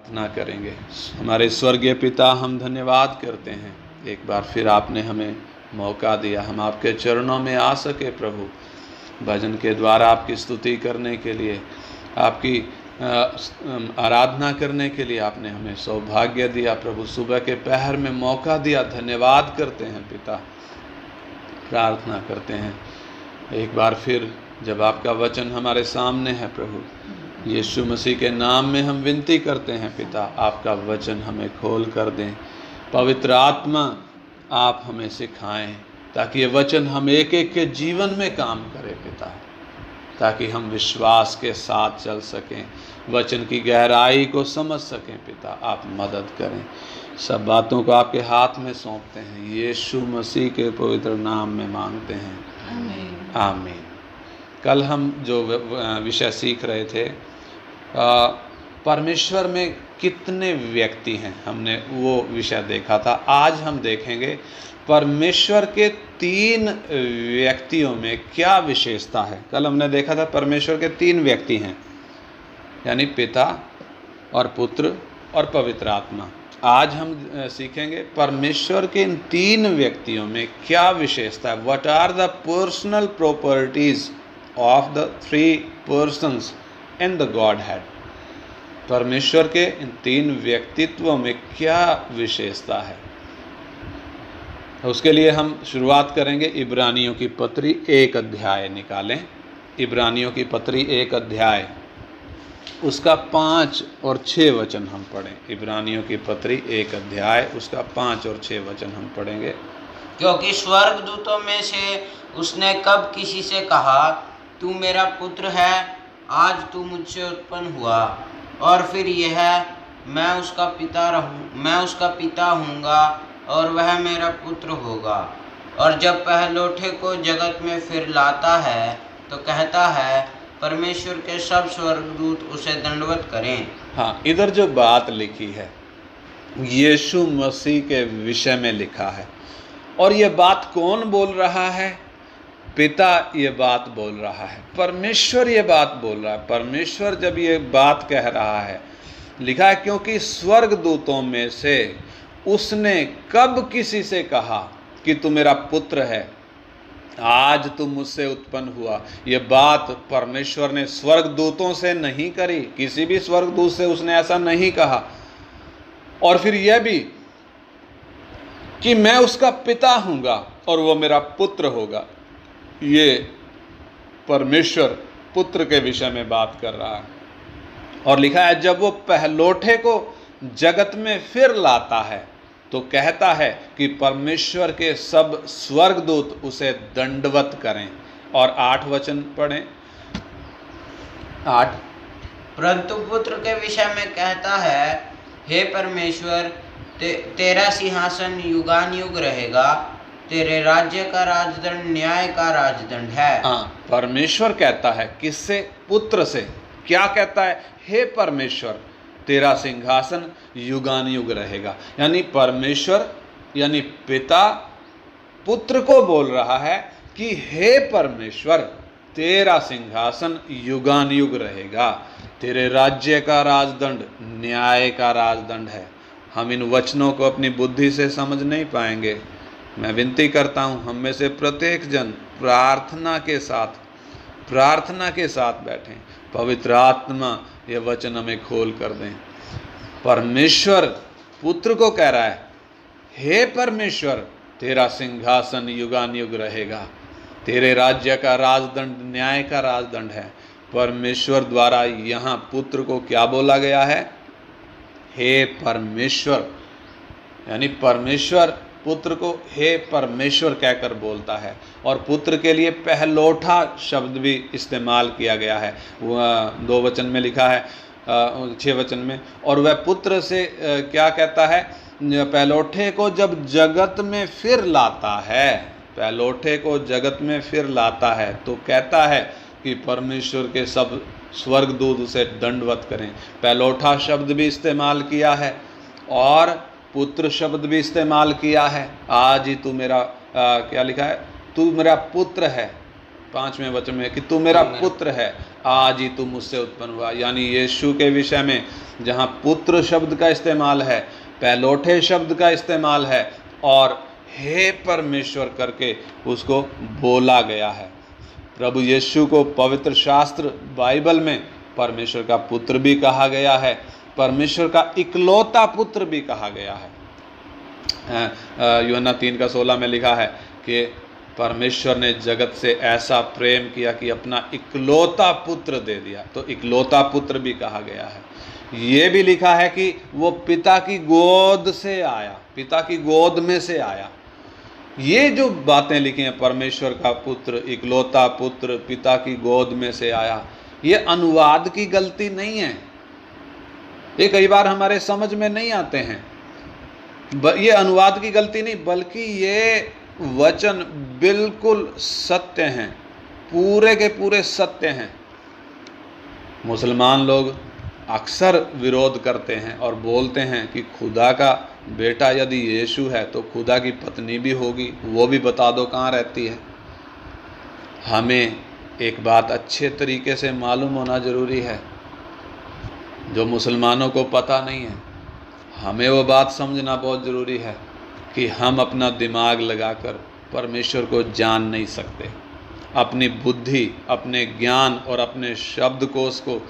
प्रार्थना करेंगे। हमारे स्वर्गीय पिता, हम धन्यवाद करते हैं, एक बार फिर आपने हमें मौका दिया हम आपके चरणों में आ सके प्रभु। भजन के द्वारा आपकी स्तुति करने के लिए, आपकी आराधना करने के लिए आपने हमें सौभाग्य दिया प्रभु। सुबह के पहर में मौका दिया, धन्यवाद करते हैं पिता। प्रार्थना करते हैं एक बार फिर, जब आपका वचन हमारे सामने है प्रभु, यीशु मसीह के नाम में हम विनती करते हैं पिता, आपका वचन हमें खोल कर दें। पवित्र आत्मा आप हमें सिखाएं, ताकि ये वचन हम एक एक के जीवन में काम करे पिता, ताकि हम विश्वास के साथ चल सकें, वचन की गहराई को समझ सकें पिता। आप मदद करें। सब बातों को आपके हाथ में सौंपते हैं, यीशु मसीह के पवित्र नाम में मांगते हैं, आमीन आमीन। कल हम जो विषय सीख रहे थे, परमेश्वर में कितने व्यक्ति हैं, हमने वो विषय देखा था। आज हम देखेंगे परमेश्वर के 3 व्यक्तियों में क्या विशेषता है। कल हमने देखा था परमेश्वर के 3 व्यक्ति हैं, यानी पिता और पुत्र और पवित्र आत्मा। आज हम सीखेंगे परमेश्वर के इन 3 व्यक्तियों में क्या विशेषता है। What are the personal properties of the 3 persons in the Godhead. परमेश्वर के इन 3 व्यक्तित्वों में क्या विशेषता है, उसके लिए हम शुरुआत करेंगे। इब्रानियों की पत्री 1 अध्याय निकालें। इब्रानियों की पत्री 1 अध्याय, उसका 5 और 6 वचन हम पढ़ें। इब्रानियों की पत्री 1 अध्याय, उसका 5 और 6 वचन हम पढ़ेंगे। क्योंकि स्वर्गदूतों में से उसने कब किसी से कहा, तू मेरा पुत्र है, आज तू मुझसे उत्पन्न हुआ। और फिर यह, मैं उसका पिता हूँगा और वह मेरा पुत्र होगा। और जब पहलोठे को जगत में फिर लाता है तो कहता है, परमेश्वर के सब स्वर्गदूत उसे दंडवत करें। हाँ, इधर जो बात लिखी है यीशु मसीह के विषय में लिखा है। और ये बात कौन बोल रहा है? पिता ये बात बोल रहा है, परमेश्वर ये बात बोल रहा है। परमेश्वर जब ये बात कह रहा है, लिखा है क्योंकि स्वर्गदूतों में से उसने कब किसी से कहा कि तू मेरा पुत्र है, आज तू मुझसे उत्पन्न हुआ। ये बात परमेश्वर ने स्वर्गदूतों से नहीं करी, किसी भी स्वर्गदूत से उसने ऐसा नहीं कहा। और फिर यह भी कि मैं उसका पिता हूँगा और वो मेरा पुत्र होगा। ये परमेश्वर पुत्र के विषय में बात कर रहा है। और लिखा है, जब वो पहलोठे को जगत में फिर लाता है तो कहता है कि परमेश्वर के सब स्वर्गदूत उसे दंडवत करें। और 8 वचन पढ़ें। 8, परंतु पुत्र के विषय में कहता है, हे परमेश्वर, तेरा सिंहासन युगानुयुग रहेगा, तेरे राज्य का राजदंड न्याय का राजदंड है। हाँ, परमेश्वर कहता है किससे? पुत्र से। क्या कहता है? हे परमेश्वर, तेरा सिंहासन युगानुयुग रहेगा। यानी परमेश्वर यानी पिता पुत्र को बोल रहा है कि हे परमेश्वर, तेरा सिंहासन युगानुयुग रहेगा, तेरे राज्य का राजदंड न्याय का राजदंड है। हम इन वचनों को अपनी बुद्धि से समझ नहीं पाएंगे। मैं विनती करता हूँ, हम में से प्रत्येक जन प्रार्थना के साथ बैठें। पवित्र आत्मा ये वचन हमें खोल कर दें। परमेश्वर पुत्र को कह रहा है, हे परमेश्वर, तेरा सिंहासन युगानुयुग रहेगा, तेरे राज्य का राजदंड न्याय का राजदंड है। परमेश्वर द्वारा यहाँ पुत्र को क्या बोला गया है? हे परमेश्वर। यानी परमेश्वर पुत्र को हे परमेश्वर कहकर बोलता है। और पुत्र के लिए पहलोठा शब्द भी इस्तेमाल किया गया है। वह 2 वचन में लिखा है, 6 वचन में। और वह पुत्र से क्या कहता है? पहलोठे को जब जगत में फिर लाता है, पहलोठे को जगत में फिर लाता है तो कहता है कि परमेश्वर के सब स्वर्गदूत उसे दंडवत करें। पहलोठा शब्द भी इस्तेमाल किया है और पुत्र शब्द भी इस्तेमाल किया है। आज ही तू मेरा क्या लिखा है? तू मेरा पुत्र है। 5वें वचन में कि तू मेरा पुत्र है, आज ही तू मुझसे उत्पन्न हुआ। यानी यीशु के विषय में जहाँ पुत्र शब्द का इस्तेमाल है, पैलोठे शब्द का इस्तेमाल है और हे परमेश्वर करके उसको बोला गया है। प्रभु यीशु को पवित्र शास्त्र बाइबल में परमेश्वर का पुत्र भी कहा गया है, परमेश्वर का इकलौता पुत्र भी कहा गया है। यूहन्ना 3:16 में लिखा है कि परमेश्वर ने जगत से ऐसा प्रेम किया कि अपना इकलौता पुत्र दे दिया, तो इकलौता पुत्र भी कहा गया है। ये भी लिखा है कि वो पिता की गोद से आया, पिता की गोद में से आया। ये जो बातें लिखी हैं, परमेश्वर का पुत्र, इकलौता पुत्र, पिता की गोद में से आया, ये अनुवाद की गलती नहीं है। ये कई बार हमारे समझ में नहीं आते हैं। ये अनुवाद की गलती नहीं, बल्कि ये वचन बिल्कुल सत्य हैं, पूरे के पूरे सत्य हैं। मुसलमान लोग अक्सर विरोध करते हैं और बोलते हैं कि खुदा का बेटा यदि यीशु है तो खुदा की पत्नी भी होगी, वो भी बता दो कहाँ रहती है। हमें एक बात अच्छे तरीके से मालूम होना ज़रूरी है, जो मुसलमानों को पता नहीं है। हमें वो बात समझना बहुत ज़रूरी है कि हम अपना दिमाग लगाकर परमेश्वर को जान नहीं सकते। अपनी बुद्धि, अपने ज्ञान और अपने शब्दकोश को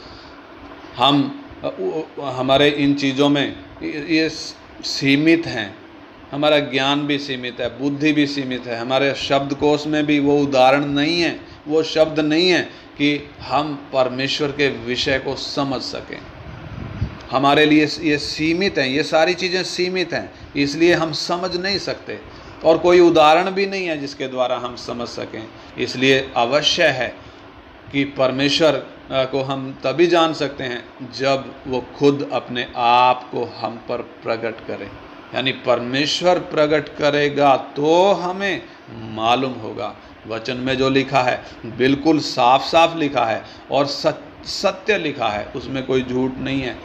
हमारे इन चीज़ों में ये सीमित हैं। हमारा ज्ञान भी सीमित है, बुद्धि भी सीमित है, हमारे शब्दकोश में भी वो उदाहरण नहीं है, वो शब्द नहीं है कि हम परमेश्वर के विषय को समझ सकें। हमारे लिए ये सीमित हैं, ये सारी चीज़ें सीमित हैं, इसलिए हम समझ नहीं सकते और कोई उदाहरण भी नहीं है जिसके द्वारा हम समझ सकें। इसलिए अवश्य है कि परमेश्वर को हम तभी जान सकते हैं जब वो खुद अपने आप को हम पर प्रकट करे। यानी परमेश्वर प्रकट करेगा तो हमें मालूम होगा। वचन में जो लिखा है बिल्कुल साफ साफ लिखा है और सत्य लिखा है, उसमें कोई झूठ नहीं है।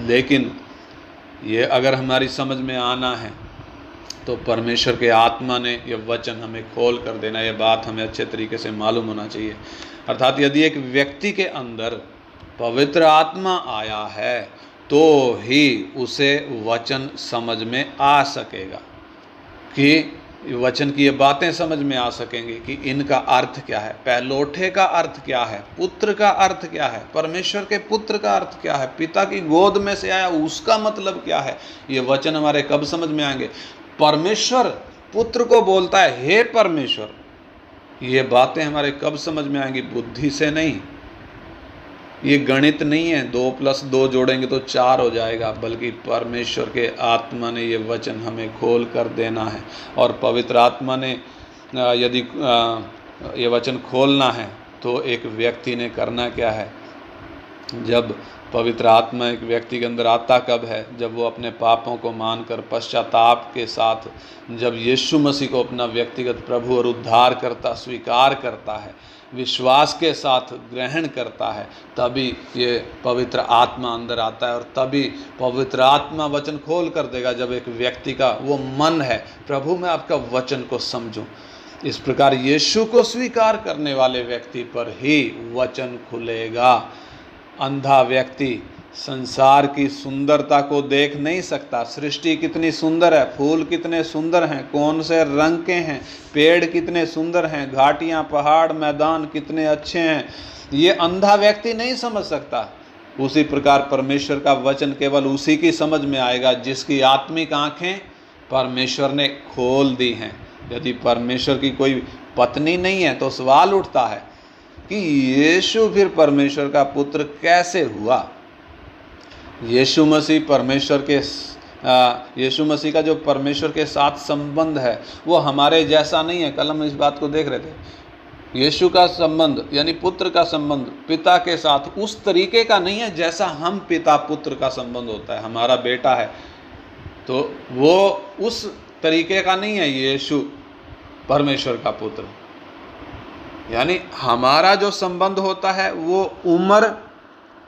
लेकिन ये अगर हमारी समझ में आना है तो परमेश्वर के आत्मा ने ये वचन हमें खोल कर देना, ये बात हमें अच्छे तरीके से मालूम होना चाहिए। अर्थात यदि एक व्यक्ति के अंदर पवित्र आत्मा आया है तो ही उसे वचन समझ में आ सकेगा, कि वचन की ये बातें समझ में आ सकेंगी कि इनका अर्थ क्या है, पैलोठे का अर्थ क्या है, पुत्र का अर्थ क्या है, परमेश्वर के पुत्र का अर्थ क्या है, पिता की गोद में से आया उसका मतलब क्या है। ये वचन हमारे कब समझ में आएंगे? परमेश्वर पुत्र को बोलता है हे परमेश्वर, ये बातें हमारे कब समझ में आएंगी? बुद्धि से नहीं। ये गणित नहीं है 2 + 2 जोड़ेंगे तो 4 हो जाएगा, बल्कि परमेश्वर के आत्मा ने ये वचन हमें खोल कर देना है। और पवित्र आत्मा ने यदि ये वचन खोलना है तो एक व्यक्ति ने करना क्या है? जब पवित्र आत्मा एक व्यक्ति के अंदर आता कब है? जब वो अपने पापों को मानकर पश्चाताप के साथ जब यीशु मसीह को अपना व्यक्तिगत प्रभु और उद्धार करता स्वीकार करता है, विश्वास के साथ ग्रहण करता है, तभी ये पवित्र आत्मा अंदर आता है। और तभी पवित्र आत्मा वचन खोल कर देगा जब एक व्यक्ति का वो मन है प्रभु मैं आपका वचन को समझूं। इस प्रकार यीशु को स्वीकार करने वाले व्यक्ति पर ही वचन खुलेगा। अंधा व्यक्ति संसार की सुंदरता को देख नहीं सकता। सृष्टि कितनी सुंदर है, फूल कितने सुंदर हैं, कौन से रंग के हैं, पेड़ कितने सुंदर हैं, घाटियाँ, पहाड़, मैदान कितने अच्छे हैं, ये अंधा व्यक्ति नहीं समझ सकता। उसी प्रकार परमेश्वर का वचन केवल उसी की समझ में आएगा जिसकी आत्मिक आँखें परमेश्वर ने खोल दी हैं। यदि परमेश्वर की कोई पत्नी नहीं है तो सवाल उठता है कि यीशु फिर परमेश्वर का पुत्र कैसे हुआ? यीशु मसीह परमेश्वर के यीशु मसीह का जो परमेश्वर के साथ संबंध है वो हमारे जैसा नहीं है। कल हम इस बात को देख रहे थे। यीशु का संबंध यानी पुत्र का संबंध पिता के साथ उस तरीके का नहीं है जैसा हम पिता पुत्र का संबंध होता है। हमारा बेटा है तो वो उस तरीके का नहीं है यीशु परमेश्वर का पुत्र। यानी हमारा जो संबंध होता है वो उम्र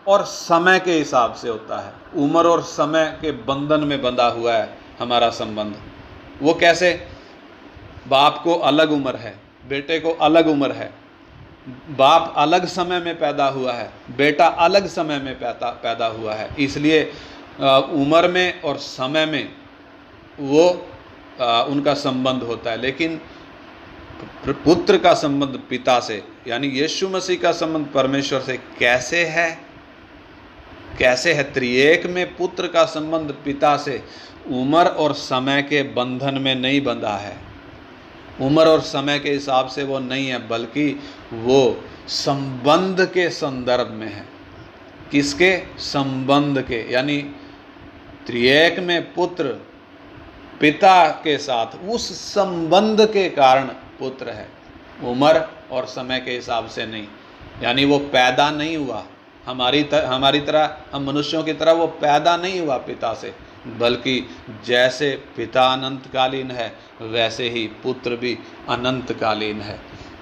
और समय के हिसाब से होता है। उम्र और समय के बंधन में बंधा हुआ है हमारा संबंध। वो कैसे? बाप को अलग उम्र है, बेटे को अलग उम्र है, बाप अलग समय में पैदा हुआ है, बेटा अलग समय में पैदा हुआ है, इसलिए उम्र में और समय में वो उनका संबंध होता है। लेकिन पुत्र का संबंध पिता से, यानी यीशु मसीह का संबंध परमेश्वर से कैसे है? कैसे है? त्रिएक में पुत्र का संबंध पिता से उम्र और समय के बंधन में नहीं बंधा है, उम्र और समय के हिसाब से वो नहीं है, बल्कि वो संबंध के संदर्भ में है। किसके? संबंध के, यानी त्रिएक में पुत्र पिता के साथ उस संबंध के कारण पुत्र है, उम्र और समय के हिसाब से नहीं। यानी वो पैदा नहीं हुआ हमारी तरह, हम मनुष्यों की तरह वो पैदा नहीं हुआ पिता से, बल्कि जैसे पिता अनंतकालीन है वैसे ही पुत्र भी अनंतकालीन है।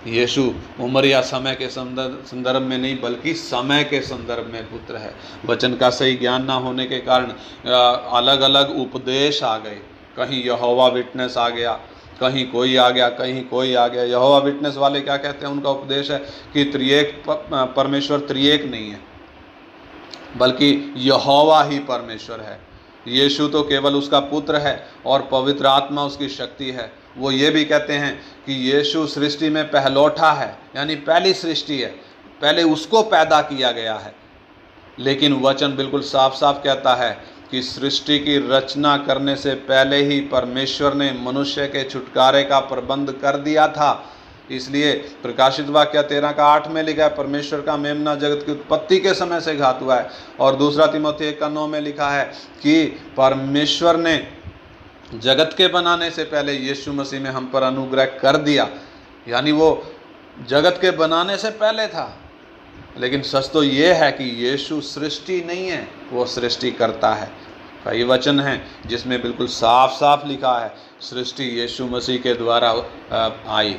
यीशु उम्र या समय के संदर्भ में नहीं, बल्कि समय के संदर्भ में पुत्र है। वचन का सही ज्ञान ना होने के कारण अलग अलग उपदेश आ गए, कहीं यहोवा विटनेस आ गया, कहीं कोई आ गया, कहीं कोई आ गया। यहोवा विटनेस वाले क्या कहते हैं? उनका उपदेश है कि त्रिएक परमेश्वर त्रिएक नहीं है, बल्कि यहोवा ही परमेश्वर है। यीशु तो केवल उसका पुत्र है और पवित्र आत्मा उसकी शक्ति है। वो ये भी कहते हैं कि यीशु सृष्टि में पहलौठा है, यानी पहली सृष्टि है, पहले उसको पैदा किया गया है। लेकिन वचन बिल्कुल साफ साफ कहता है कि सृष्टि की रचना करने से पहले ही परमेश्वर ने मनुष्य के छुटकारे का प्रबंध कर दिया था। इसलिए प्रकाशित वाक्य 13:8 में लिखा है, परमेश्वर का मेमना जगत की उत्पत्ति के समय से घात हुआ है। और दूसरा तीमुथियुस 1:9 में लिखा है कि परमेश्वर ने जगत के बनाने से पहले यीशु मसीह में हम पर अनुग्रह कर दिया, यानी वो जगत के बनाने से पहले था। लेकिन सच तो ये है कि यीशु सृष्टि नहीं है, वो सृष्टि करता है। कई वचन हैं जिसमें बिल्कुल साफ साफ लिखा है सृष्टि यीशु मसीह के द्वारा आई,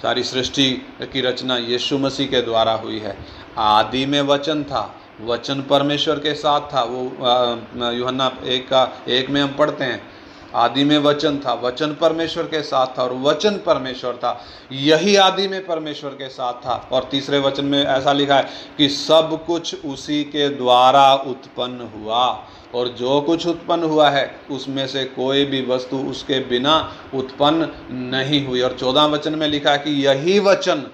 सारी सृष्टि की रचना यीशु मसीह के द्वारा हुई है। आदि में वचन था, वचन परमेश्वर के साथ था। वो यूहन्ना 1 में हम पढ़ते हैं, आदि में वचन था, वचन परमेश्वर के साथ था और वचन परमेश्वर था, यही आदि में परमेश्वर के साथ था। और तीसरे वचन में ऐसा लिखा है कि सब कुछ उसी के द्वारा उत्पन्न हुआ, और जो कुछ उत्पन्न हुआ है उसमें से कोई भी वस्तु उसके बिना उत्पन्न नहीं हुई। और 14 वचन में लिखा है कि यही वचन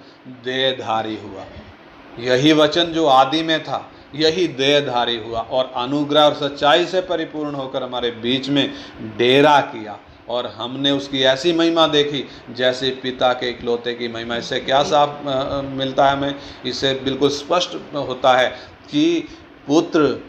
देहधारी हुआ, यही वचन जो आदि में था यही देहधारी हुआ और अनुग्रह और सच्चाई से परिपूर्ण होकर हमारे बीच में डेरा किया। और हमने उसकी ऐसी महिमा देखी जैसे पिता के इकलौते की महिमा। इससे क्या साफ मिलता है हमें? इससे बिल्कुल स्पष्ट होता है कि पुत्र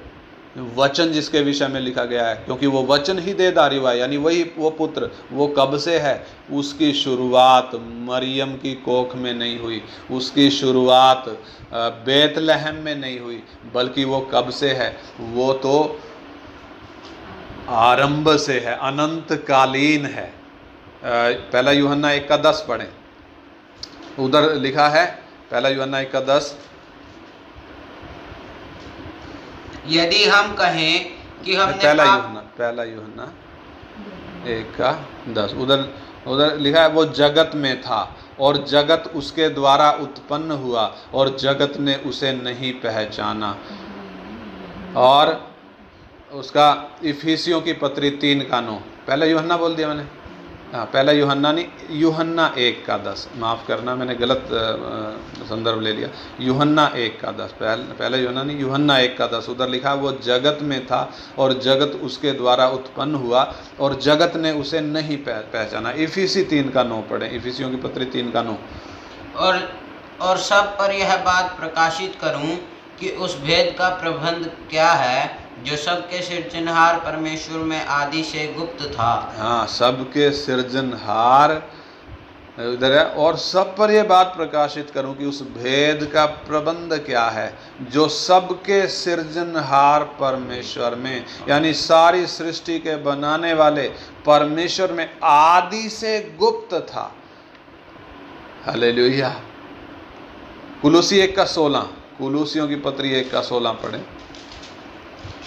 वचन जिसके विषय में लिखा गया है, क्योंकि वो वचन ही देहधारी हुआ है, यानी वही वो पुत्र, वो कब से है? उसकी शुरुआत मरियम की कोख में नहीं हुई, उसकी शुरुआत बेतलहम में नहीं हुई, बल्कि वो कब से है? वो तो आरंभ से है, अनंतकालीन है। पहला यूहन्ना 1:10 पढ़ें, उधर लिखा है, पहला यूहन्ना 1:10, यदि हम कहें कि हमने पहला यूहन्ना 1:10, उधर लिखा है वो जगत में था और जगत उसके द्वारा उत्पन्न हुआ और जगत ने उसे नहीं पहचाना। और उसका इफिसियों की पत्री 3:9, पहला यूहन्ना बोल दिया मैंने, हाँ पहला यूहन्ना नहीं, यूहन्ना 1:10, माफ़ करना मैंने गलत संदर्भ ले लिया, यूहन्ना 1:10, पहला यूहन्ना नहीं, यूहन्ना 1:10, उधर लिखा वो जगत में था और जगत उसके द्वारा उत्पन्न हुआ और जगत ने उसे नहीं पहचाना। इफिसी 3:9 पढ़ें, इफिसियों की पत्री 3:9। और सब पर यह बात प्रकाशित करूं कि उस भेद का प्रबंध क्या है जो सबके सृजनहार परमेश्वर में आदि से गुप्त था। हाँ, सबके सृजनहार इधर है। और सब पर यह बात प्रकाशित करूं कि उस भेद का प्रबंध क्या है जो सबके सृजनहार परमेश्वर में, यानी सारी सृष्टि के बनाने वाले परमेश्वर में आदि से गुप्त था। हालेलुया। कुलुसी 1:16, कुलुसियों की पत्री 1:16 पढ़ें,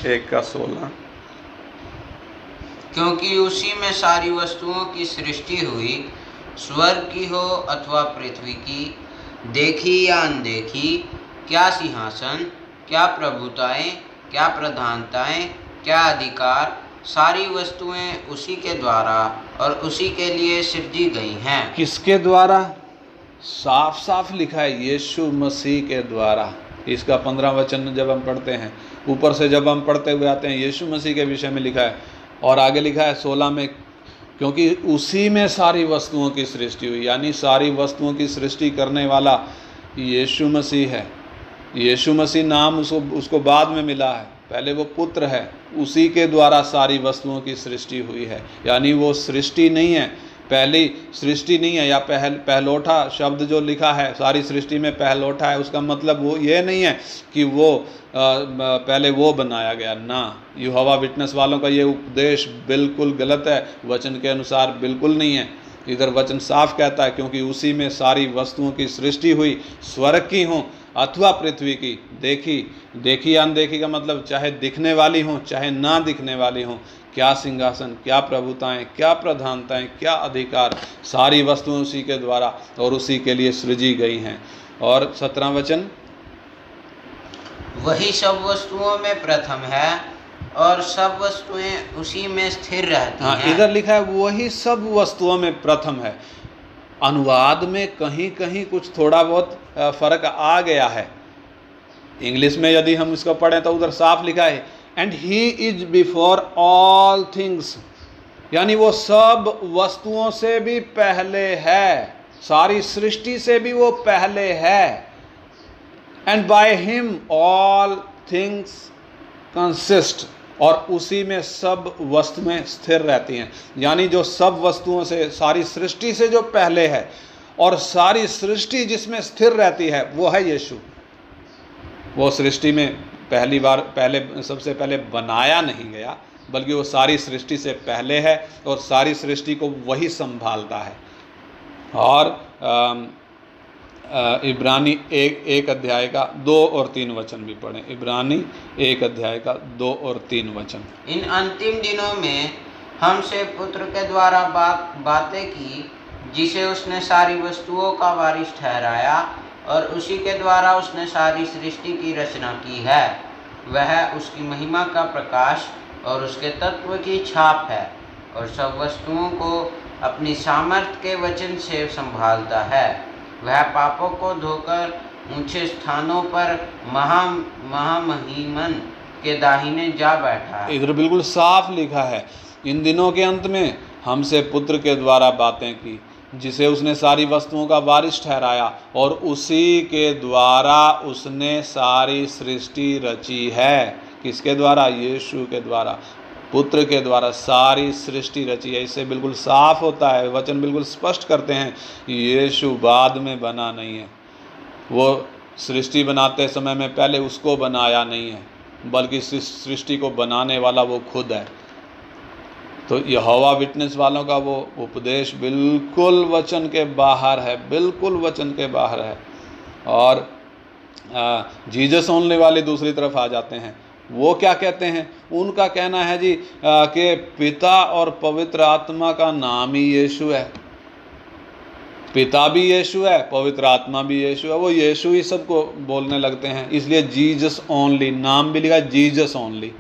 1:16। क्योंकि उसी में सारी वस्तुओं की सृष्टि हुई, स्वर्ग की हो अथवा पृथ्वी की, देखी या अनदेखी, क्या सिंहासन, क्या प्रभुताएं, क्या प्रधानताएं, क्या अधिकार, सारी वस्तुएं उसी के द्वारा और उसी के लिए सृजी गई हैं। किसके द्वारा? साफ साफ लिखा है, यीशु मसीह के द्वारा। इसका 15 वचन जब हम पढ़ते हैं, ऊपर से जब हम पढ़ते हुए आते हैं, यीशु मसीह के विषय में लिखा है। और आगे लिखा है 16 में, क्योंकि उसी में सारी वस्तुओं की सृष्टि हुई। यानी सारी वस्तुओं की सृष्टि करने वाला यीशु मसीह है। यीशु मसीह नाम उसको बाद में मिला है, पहले वो पुत्र है। उसी के द्वारा सारी वस्तुओं की सृष्टि हुई है। यानी वो सृष्टि नहीं है, पहली सृष्टि नहीं है, या पहलोठा शब्द जो लिखा है, सारी सृष्टि में पहलोठा है, उसका मतलब वो ये नहीं है कि वो पहले वो बनाया गया ना। यहोवा विटनेस वालों का ये उपदेश बिल्कुल गलत है, वचन के अनुसार बिल्कुल नहीं है। इधर वचन साफ कहता है, क्योंकि उसी में सारी वस्तुओं की सृष्टि हुई, स्वर्ग की हों अथवा पृथ्वी की। देखी अनदेखी का मतलब चाहे दिखने वाली हों चाहे ना दिखने वाली हों, क्या सिंहासन, क्या प्रभुताएं, क्या प्रधानताएं, क्या अधिकार, सारी वस्तुएं उसी के द्वारा और उसी के लिए सृजी गई हैं। और 17वां वचन, वही सब वस्तुओं में प्रथम है और सब वस्तुएं उसी में स्थिर रहती हैं। इधर लिखा है वही सब वस्तुओं में प्रथम है। अनुवाद में कहीं कहीं कुछ थोड़ा बहुत फर्क आ गया है। इंग्लिश में यदि हम इसको पढ़ें तो उधर साफ लिखा है and he is before all things, यानी वो सब वस्तुओं से भी पहले है, सारी सृष्टि से भी वो पहले है। And by him all things consist, और उसी में सब वस्तुएं स्थिर रहती हैं। यानी जो सब वस्तुओं से, सारी सृष्टि से जो पहले है और सारी सृष्टि जिसमें स्थिर रहती है, वो है यीशु। वो सृष्टि में सबसे पहले बनाया नहीं गया, बल्कि वो सारी सृष्टि से पहले है और सारी सृष्टि को वही संभालता है। और इब्रानी एक अध्याय का 2 और 3 वचन भी पढ़ें। इब्रानी 1 अध्याय का 2 और 3 वचन। इन अंतिम दिनों में हमसे पुत्र के द्वारा बातें की, जिसे उसने सारी वस्तुओं का वारिस ठहराया और उसी के द्वारा उसने सारी सृष्टि की रचना की है। वह उसकी महिमा का प्रकाश और उसके तत्व की छाप है और सब वस्तुओं को अपनी सामर्थ्य के वचन से संभालता है। वह पापों को धोकर ऊंचे स्थानों पर महामहिमन के दाहिने जा बैठा है। इधर बिल्कुल साफ लिखा है, इन दिनों के अंत में हमसे पुत्र के द्वारा बातें की, जिसे उसने सारी वस्तुओं का वारिस ठहराया और उसी के द्वारा उसने सारी सृष्टि रची है। किसके द्वारा? यीशु के द्वारा, पुत्र के द्वारा सारी सृष्टि रची है। इससे बिल्कुल साफ होता है, वचन बिल्कुल स्पष्ट करते हैं, यीशु बाद में बना नहीं है। वो सृष्टि बनाते समय में पहले उसको बनाया नहीं है, बल्कि सृष्टि को बनाने वाला वो खुद है। तो यहोवा विटनेस वालों का वो उपदेश बिल्कुल वचन के बाहर है, बिल्कुल वचन के बाहर है। और जीसस ओनली वाले दूसरी तरफ आ जाते हैं। वो क्या कहते हैं? उनका कहना है जी कि पिता और पवित्र आत्मा का नाम ही यीशु है। पिता भी यीशु है, पवित्र आत्मा भी यीशु है। वो यीशु ही सबको बोलने लगते हैं, इसलिए जीसस ओनली नाम भी लिखा है, जीसस ओनली,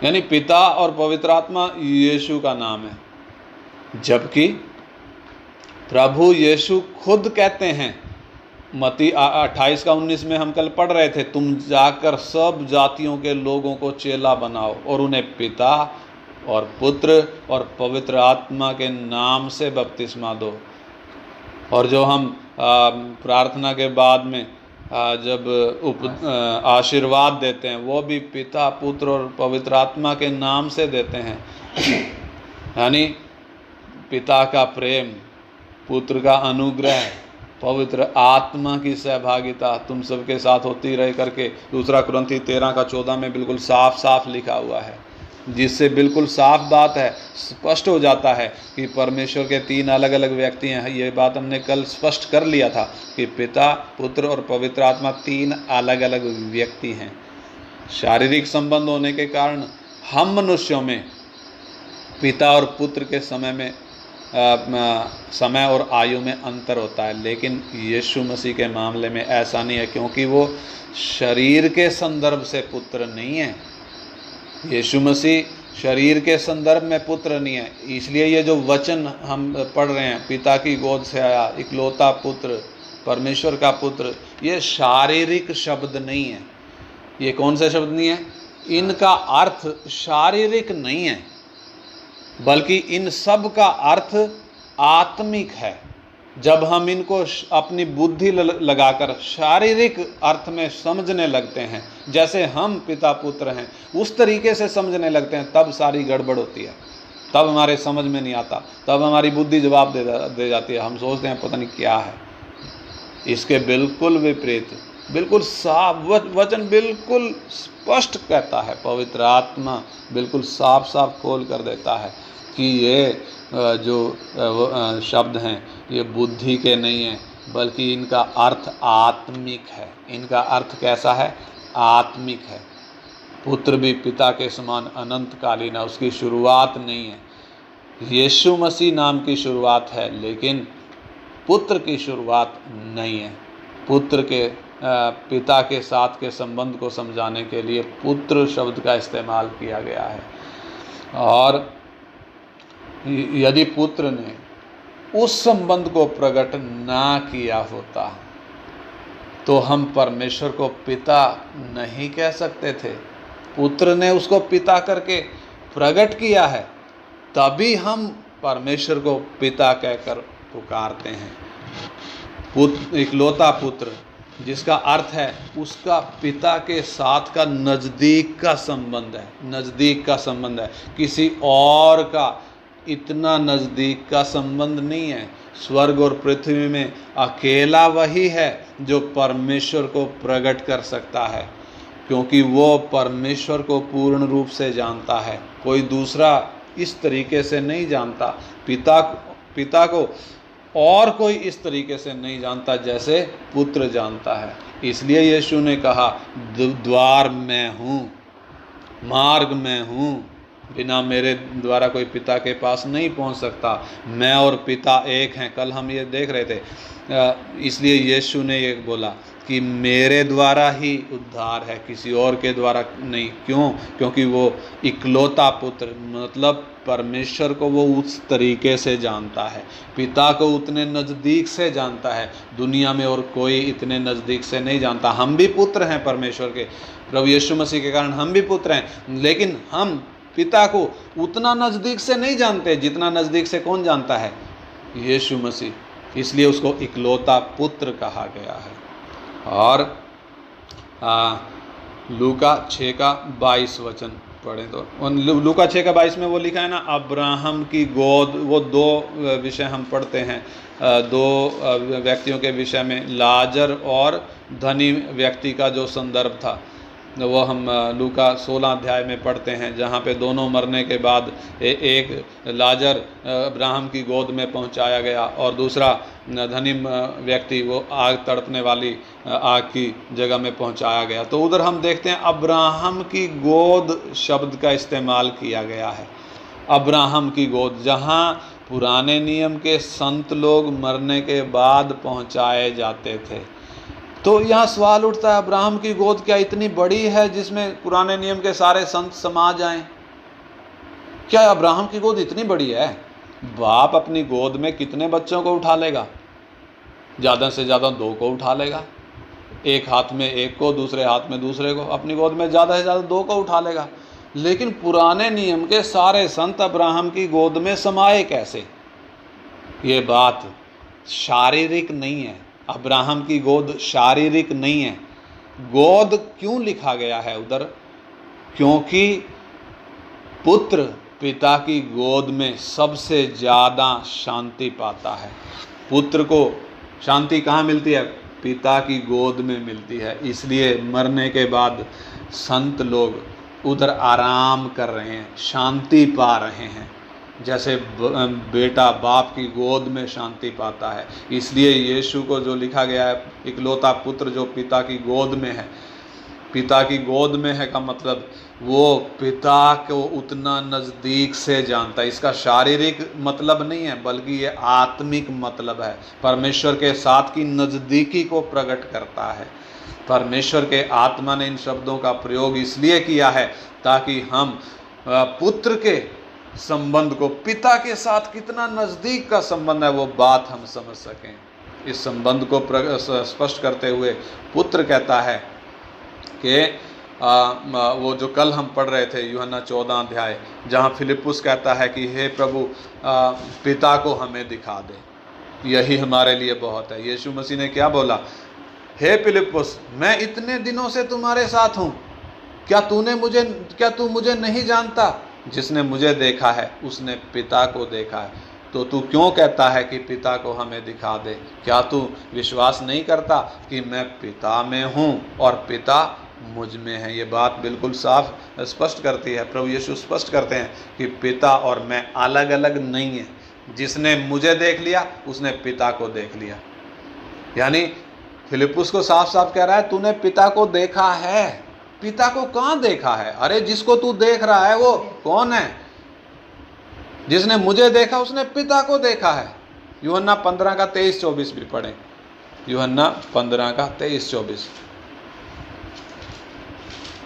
यानी पिता और पवित्र आत्मा यीशु का नाम है। जबकि प्रभु यीशु खुद कहते हैं, मत्ती 28 का 19 में हम कल पढ़ रहे थे, तुम जाकर सब जातियों के लोगों को चेला बनाओ और उन्हें पिता और पुत्र और पवित्र आत्मा के नाम से बपतिस्मा दो। और जो हम प्रार्थना के बाद में जब आशीर्वाद देते हैं, वो भी पिता, पुत्र और पवित्र आत्मा के नाम से देते हैं। यानी पिता का प्रेम, पुत्र का अनुग्रह, पवित्र आत्मा की सहभागिता तुम सबके साथ होती रहे करके 2 कुरिन्थी 13 का 14 में बिल्कुल साफ साफ लिखा हुआ है, जिससे बिल्कुल साफ बात है, स्पष्ट हो जाता है कि परमेश्वर के 3 अलग अलग व्यक्ति हैं। ये बात हमने कल स्पष्ट कर लिया था कि पिता, पुत्र और पवित्र आत्मा 3 अलग अलग व्यक्ति हैं। शारीरिक संबंध होने के कारण हम मनुष्यों में पिता और पुत्र के समय में समय और आयु में अंतर होता है, लेकिन यीशु मसीह के मामले में ऐसा नहीं है, क्योंकि वो शरीर के संदर्भ से पुत्र नहीं है। यीशु मसीह शरीर के संदर्भ में पुत्र नहीं है। इसलिए ये जो वचन हम पढ़ रहे हैं, पिता की गोद से आया, इकलौता पुत्र, परमेश्वर का पुत्र, ये शारीरिक शब्द नहीं है। ये कौन सा शब्द नहीं है? इनका अर्थ शारीरिक नहीं है, बल्कि इन सब का अर्थ आत्मिक है। जब हम इनको अपनी बुद्धि लगाकर शारीरिक अर्थ में समझने लगते हैं, जैसे हम पिता पुत्र हैं उस तरीके से समझने लगते हैं, तब सारी गड़बड़ होती है, तब हमारे समझ में नहीं आता, तब हमारी बुद्धि जवाब दे जाती है। हम सोचते हैं पता नहीं क्या है। इसके बिल्कुल विपरीत, बिल्कुल साफ वचन बिल्कुल स्पष्ट कहता है, पवित्र आत्मा बिल्कुल साफ साफ खोल कर देता है कि ये जो शब्द हैं ये बुद्धि के नहीं हैं, बल्कि इनका अर्थ आत्मिक है। इनका अर्थ कैसा है? आत्मिक है। पुत्र भी पिता के समान अनंतकालीन है, उसकी शुरुआत नहीं है। यीशु मसीह नाम की शुरुआत है, लेकिन पुत्र की शुरुआत नहीं है। पुत्र के पिता के साथ के संबंध को समझाने के लिए पुत्र शब्द का इस्तेमाल किया गया है। और यदि पुत्र ने उस संबंध को प्रकट ना किया होता तो हम परमेश्वर को पिता नहीं कह सकते थे। पुत्र ने उसको पिता करके प्रकट किया है, तभी हम परमेश्वर को पिता कहकर पुकारते हैं। पुत्र, इकलौता पुत्र, जिसका अर्थ है उसका पिता के साथ का नज़दीक का संबंध है, नज़दीक का संबंध है। किसी और का इतना नज़दीक का संबंध नहीं है। स्वर्ग और पृथ्वी में अकेला वही है जो परमेश्वर को प्रकट कर सकता है, क्योंकि वो परमेश्वर को पूर्ण रूप से जानता है। कोई दूसरा इस तरीके से नहीं जानता पिता को, और कोई इस तरीके से नहीं जानता जैसे पुत्र जानता है। इसलिए यीशु ने कहा, द्वार मैं हूँ, मार्ग मैं हूँ, बिना मेरे द्वारा कोई पिता के पास नहीं पहुंच सकता। मैं और पिता एक हैं। कल हम ये देख रहे थे। इसलिए यीशु ने ये बोला कि मेरे द्वारा ही उद्धार है, किसी और के द्वारा नहीं। क्यों? क्योंकि वो इकलौता पुत्र, मतलब परमेश्वर को वो उस तरीके से जानता है, पिता को उतने नज़दीक से जानता है। दुनिया में और कोई इतने नज़दीक से नहीं जानता। हम भी पुत्र हैं परमेश्वर के, प्रभु यीशु मसीह के कारण हम भी पुत्र हैं, लेकिन हम पिता को उतना नज़दीक से नहीं जानते जितना नज़दीक से कौन जानता है? यीशु मसीह। इसलिए उसको इकलौता पुत्र कहा गया है। और लूका 6:22 वचन पढ़ें तो लूका 6:22 में वो लिखा है ना, अब्राहम की गोद। वो दो विषय हम पढ़ते हैं, दो व्यक्तियों के विषय में, लाजर और धनी व्यक्ति का जो संदर्भ था वो हम लूका 16 अध्याय में पढ़ते हैं, जहाँ पे दोनों मरने के बाद एक लाजर अब्राहम की गोद में पहुँचाया गया और दूसरा धनी व्यक्ति वो आग तड़पने वाली आग की जगह में पहुँचाया गया। तो उधर हम देखते हैं अब्राहम की गोद शब्द का इस्तेमाल किया गया है। अब्राहम की गोद, जहाँ पुराने नियम के संत लोग मरने के बाद पहुँचाए जाते थे। तो यहाँ सवाल उठता है, अब्राहम की गोद क्या इतनी बड़ी है जिसमें पुराने नियम के सारे संत समा जाएं? क्या अब्राहम की गोद इतनी बड़ी है? बाप अपनी गोद में कितने बच्चों को उठा लेगा? ज़्यादा से ज़्यादा 2 को उठा लेगा, एक हाथ में एक को, दूसरे हाथ में दूसरे को। अपनी गोद में ज़्यादा से ज़्यादा 2 को उठा लेगा। लेकिन पुराने नियम के सारे संत अब्राहम की गोद में समाये कैसे? ये बात शारीरिक नहीं है। अब्राहम की गोद शारीरिक नहीं है। गोद क्यों लिखा गया है उधर? क्योंकि पुत्र पिता की गोद में सबसे ज़्यादा शांति पाता है। पुत्र को शांति कहाँ मिलती है? पिता की गोद में मिलती है। इसलिए मरने के बाद संत लोग उधर आराम कर रहे हैं, शांति पा रहे हैं, जैसे बेटा बाप की गोद में शांति पाता है। इसलिए यीशु को जो लिखा गया है, इकलौता पुत्र जो पिता की गोद में है। पिता की गोद में है का मतलब वो पिता को उतना नज़दीक से जानता है। इसका शारीरिक मतलब नहीं है, बल्कि ये आत्मिक मतलब है। परमेश्वर के साथ की नज़दीकी को प्रकट करता है। परमेश्वर के आत्मा ने इन शब्दों का प्रयोग इसलिए किया है ताकि हम पुत्र के संबंध को, पिता के साथ कितना नज़दीक का संबंध है, वो बात हम समझ सकें। इस संबंध को स्पष्ट करते हुए पुत्र कहता है कि वो जो कल हम पढ़ रहे थे यूहन्ना 14 अध्याय, जहाँ फिलिप्पुस कहता है कि हे प्रभु पिता को हमें दिखा दे, यही हमारे लिए बहुत है। यीशु मसीह ने क्या बोला? हे फिलिप्पुस, मैं इतने दिनों से तुम्हारे साथ हूँ, क्या तू मुझे नहीं जानता? जिसने मुझे देखा है उसने पिता को देखा है। तो तू क्यों कहता है कि पिता को हमें दिखा दे? क्या तू विश्वास नहीं करता कि मैं पिता में हूँ और पिता मुझ में है? ये बात बिल्कुल साफ स्पष्ट करती है। प्रभु यीशु स्पष्ट करते हैं कि पिता और मैं अलग अलग नहीं है। जिसने मुझे देख लिया उसने पिता को देख लिया। यानी फिलिप्पुस को साफ साफ कह रहा है, तूने पिता को देखा है। पिता को कहाँ देखा है? अरे जिसको तू देख रहा है वो कौन है? जिसने मुझे देखा उसने पिता को देखा है। यूहन्ना 15 का 23-24 भी पढ़ें। यूहन्ना 15 का 23-24।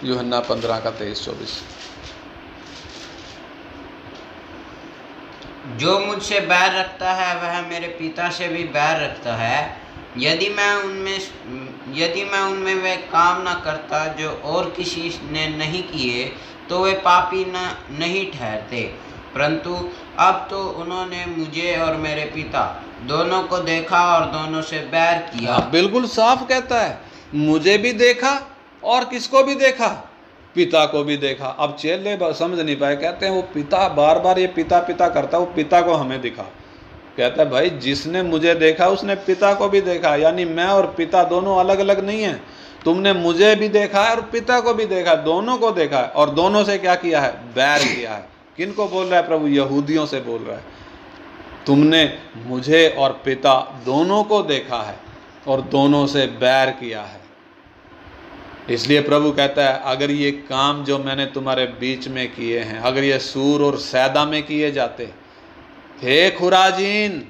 यूहन्ना 15 का 23-24। जो मुझसे बैर रखता है वह मेरे पिता से भी बैर रखता है। यदि मैं उनमें वे काम न करता जो और किसी ने नहीं किए तो वे पापी नहीं ठहरते। परंतु अब तो उन्होंने मुझे और मेरे पिता दोनों को देखा और दोनों से बैर किया। बिल्कुल साफ कहता है, मुझे भी देखा और किसको भी देखा? पिता को भी देखा। अब चेले समझ नहीं पाए, कहते हैं वो पिता, बार बार ये पिता पिता करता, वो पिता को हमें दिखा। कहता है भाई जिसने मुझे देखा उसने पिता को भी देखा। यानी मैं और पिता दोनों अलग अलग नहीं है। तुमने मुझे भी देखा है और पिता को भी देखा है, दोनों को देखा है। और दोनों से क्या किया है? बैर किया है। किन को बोल रहा है प्रभु? यहूदियों से बोल रहा है। तुमने मुझे और पिता दोनों को देखा है और दोनों से बैर किया है। इसलिए प्रभु कहता है अगर ये काम जो मैंने तुम्हारे बीच में किए हैं, अगर ये सूर और सैदा में किए जाते, हे खुराजीन,